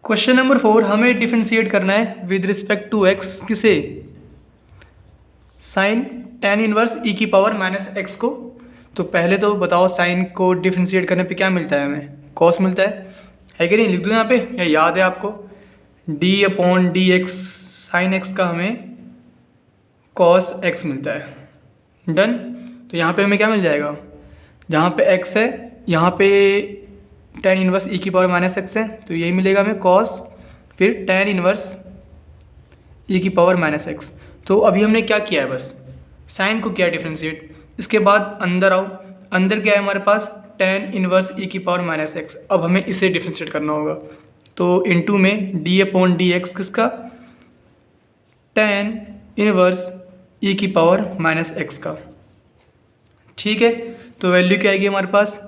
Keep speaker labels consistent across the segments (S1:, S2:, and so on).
S1: Question number 4 हमें differentiate करना है विद रिस्पेक्ट टू एक्स किसे, साइन टेन इनवर्स ई की पावर माइनस एक्स को। तो पहले तो बताओ साइन को डिफरेंशिएट करने पे क्या मिलता है, हमें कॉस मिलता है कि नहीं। लिख दूँ यहाँ पे, या याद है आपको, D upon D x sine x का हमें कॉस एक्स मिलता है। डन। तो यहाँ पे हमें क्या मिल जाएगा, जहाँ पे एक्स है यहाँ पे टेन इनवर्स ई की पावर माइनस एक्स है, तो यही मिलेगा हमें कॉस फिर टेन इनवर्स ई की पावर माइनस एक्स। तो अभी हमने क्या किया है, बस साइन को किया डिफ्रेंशिएट। इसके बाद अंदर आओ, अंदर क्या है हमारे पास टेन इनवर्स ई की पावर माइनस एक्स। अब हमें इसे डिफ्रेंशिएट करना होगा, तो इनटू में डी अपॉन डी एक्स किसका, टेन इनवर्स ई की पावर माइनस एक्स का। ठीक है, तो वैल्यू क्या आएगी हमारे पास,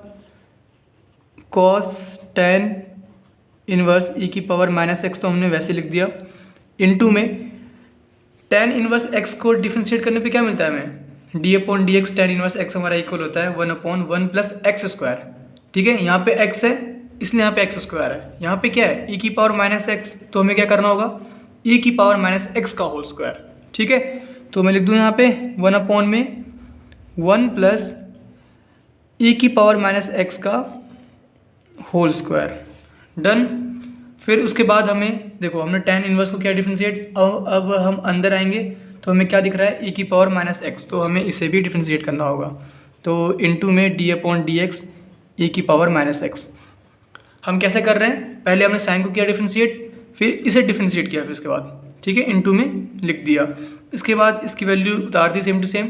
S1: कॉस टेन इनवर्स ई की पावर माइनस एक्स, तो हमने वैसे लिख दिया, इनटू में टेन इनवर्स एक्स को डिफ्रेंशिएट करने पे क्या मिलता है हमें, D upon D x tan inverse x हमारा इक्वल होता है one upon one plus x square. ठीक है, यहाँ पे एक्स है इसलिए यहाँ पे एक्स स्क्वायर है, यहाँ पे क्या है ई की पावर माइनस एक्स, तो हमें क्या करना होगा ई की पावर माइनस एक्स का होल स्क्वायर। ठीक है, तो मैं लिख दूँ यहाँ पे वन अपॉन में वन प्लस ई की पावर माइनस एक्स का होल स्क्वायर। डन। फिर उसके बाद हमें देखो, हमने टेन इनवर्स को क्या डिफ्रेंशिएट, अब हम अंदर आएंगे तो हमें क्या दिख रहा है ई की पावर माइनस एक्स, तो हमें इसे भी डिफ्रेंशिएट करना होगा। तो इनटू में डी अपॉन डी एक्स ई की पावर माइनस एक्स। हम कैसे कर रहे हैं, पहले हमने साइन को किया डिफ्रेंशिएट, फिर इसे डिफ्रेंशिएट किया, फिर उसके बाद ठीक है इनटू में लिख दिया। इसके बाद इसकी वैल्यू उतार दी सेम टू सेम।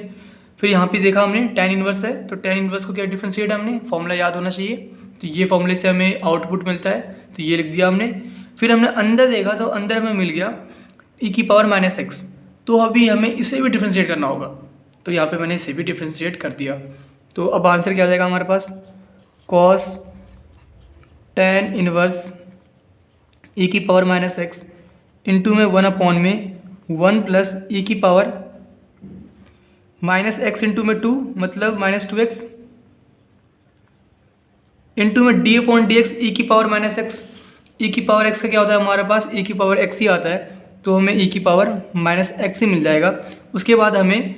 S1: फिर यहाँ पे देखा हमने टेन इनवर्स है, तो टेन इनवर्स को क्या डिफ्रेंशिएट, हमने फॉर्मूला याद होना चाहिए, तो ये फॉर्मूले से हमें आउटपुट मिलता है, तो ये लिख दिया हमने। फिर हमने अंदर देखा तो अंदर हमें मिल गया ई की पावर माइनस एक्स, तो अभी हमें इसे भी डिफ्रेंशिएट करना होगा, तो यहाँ पे मैंने इसे भी डिफ्रेंशिएट कर दिया। तो अब आंसर क्या आ जाएगा हमारे पास, कॉस टेन इनवर्स ई की पावर माइनस एक्स इंटू में वन अपॉन में वन प्लस ई की पावर माइनस एक्स इंटू में टू, मतलब माइनस टू एक्स, इंटू में डी अपॉन डी एक्स ई की पावर माइनस एक्स। ई की पावर एक्स का क्या होता है हमारे पास, ई की पावर एक्स ही आता है, तो हमें ई की पावर माइनस एक्स ही मिल जाएगा। उसके बाद हमें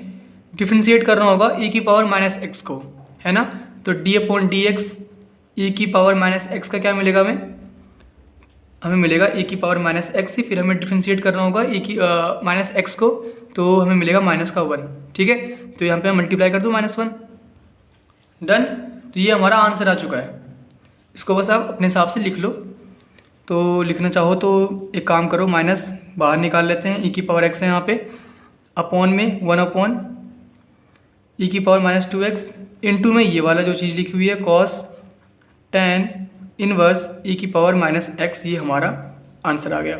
S1: डिफ्रेंशिएट करना होगा ई की पावर माइनस एक्स को, है ना। तो डी अपॉन डी एक्स ई की पावर माइनस एक्स का क्या मिलेगा, हमें मिलेगा ई की पावर माइनस एक्स ही। फिर हमें डिफ्रेंशिएट करना होगा ई की माइनस एक्स को, तो हमें मिलेगा माइनस का वन। ठीक है, तो यहाँ पे मल्टीप्लाई कर दूँ माइनस वन। डन। तो ये हमारा आंसर आ चुका है, इसको बस आप अपने हिसाब से लिख लो। तो लिखना चाहो तो एक काम करो, माइनस बाहर निकाल लेते हैं, ई की पावर एक्स है यहाँ पे, अपॉन में वन अपॉन ई की power minus two x, into में ये वाला जो चीज़ लिखी हुई है कॉस टेन इनवर्स ई की पावर माइनस एक्स, ये हमारा आंसर आ गया।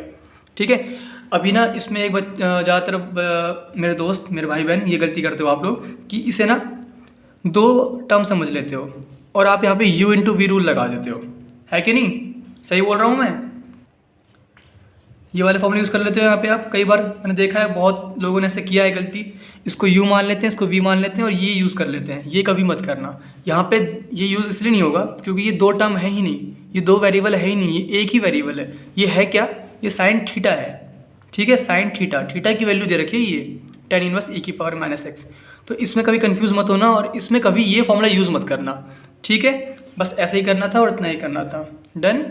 S1: ठीक है, अभी ना इसमें एक ज़्यादातर मेरे दोस्त मेरे भाई बहन ये गलती करते हो आप लोग कि इसे ना दो टर्म समझ लेते हो और आप यहाँ पे u इंटू वी रूल लगा देते हो, है कि नहीं, सही बोल रहा हूँ मैं। ये वाले फॉर्मूले यूज़ कर लेते हो यहाँ पे आप, कई बार मैंने देखा है बहुत लोगों ने ऐसे किया है गलती, इसको u मान लेते हैं, इसको v मान लेते हैं और ये यूज़ कर लेते हैं। ये कभी मत करना, यहाँ पे ये यूज़ इसलिए नहीं होगा क्योंकि ये दो टर्म है ही नहीं, ये दो वेरिएबल है ही नहीं, ये एक ही वेरिएबल है। ये है क्या, ये साइन थीटा है। ठीक है, साइन थीटा, थीटा की वैल्यू दे रखी है ये टेन इनवर्स ई की पावर माइनस एक्स। तो इसमें कभी कंफ्यूज मत होना और इसमें कभी ये फॉर्मूला यूज़ मत करना। ठीक है, बस ऐसे ही करना था और इतना ही करना था। डन।